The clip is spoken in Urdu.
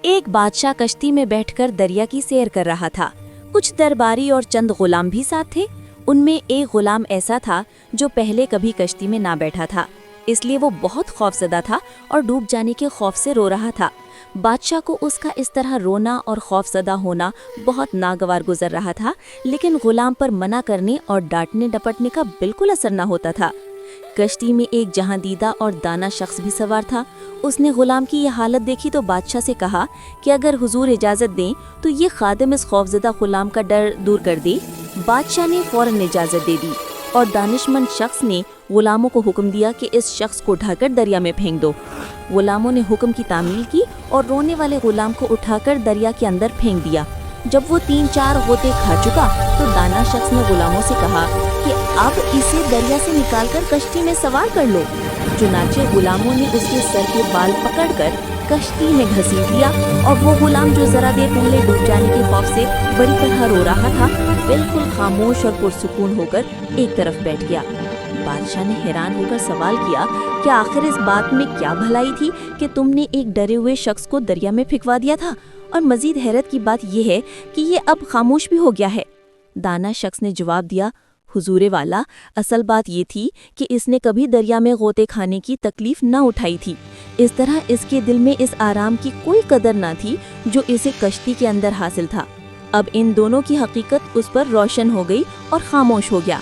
ایک بادشاہ کشتی میں بیٹھ کر دریا کی سیر کر رہا تھا۔ کچھ درباری اور چند غلام بھی ساتھ تھے۔ ان میں ایک غلام ایسا تھا جو پہلے کبھی کشتی میں نہ بیٹھا تھا، اس لیے وہ بہت خوفزدہ تھا اور ڈوب جانے کے خوف سے رو رہا تھا۔ بادشاہ کو اس کا اس طرح رونا اور خوفزدہ ہونا بہت ناگوار گزر رہا تھا، لیکن غلام پر منع کرنے اور ڈانٹنے ڈپٹنے کا بالکل اثر نہ ہوتا تھا۔ کشتی میں ایک جہاں دیدہ اور دانا شخص بھی سوار تھا۔ اس نے غلام کی یہ حالت دیکھی تو بادشاہ سے کہا کہ اگر حضور اجازت دیں تو یہ خادم اس خوفزدہ غلام کا ڈر دور کر دے۔ بادشاہ نے فوراً اجازت دے دی اور دانشمند شخص نے غلاموں کو حکم دیا کہ اس شخص کو اٹھا کر دریا میں پھینک دو۔ غلاموں نے حکم کی تعمیل کی اور رونے والے غلام کو اٹھا کر دریا کے اندر پھینک دیا۔ جب وہ 3-4 غوطے کھا چکا تو دانا شخص نے غلاموں سے کہا کہ اب اسے دریا سے نکال کر کشتی میں سوار کر لو۔ چنانچہ غلاموں نے اس کے سر کے بال پکڑ کر کشتی میں گھسیٹ لیا اور وہ غلام جو ذرا دیر پہلے ڈوب جانے کے خوف سے بڑی طرح رو رہا تھا، بالکل خاموش اور پرسکون ہو کر ایک طرف بیٹھ گیا۔ بادشاہ نے حیران ہو کر سوال کیا کہ آخر اس بات میں کیا بھلائی تھی کہ تم نے ایک ڈرے ہوئے شخص کو دریا میں پھینکوا دیا تھا، اور مزید حیرت کی بات یہ ہے کہ یہ اب خاموش بھی ہو گیا ہے۔ دانا شخص نے جواب دیا، حضور والا، اصل بات یہ تھی کہ اس نے کبھی دریا میں غوطے کھانے کی تکلیف نہ اٹھائی تھی، اس طرح اس کے دل میں اس آرام کی کوئی قدر نہ تھی جو اسے کشتی کے اندر حاصل تھا۔ اب ان دونوں کی حقیقت اس پر روشن ہو گئی اور خاموش ہو گیا۔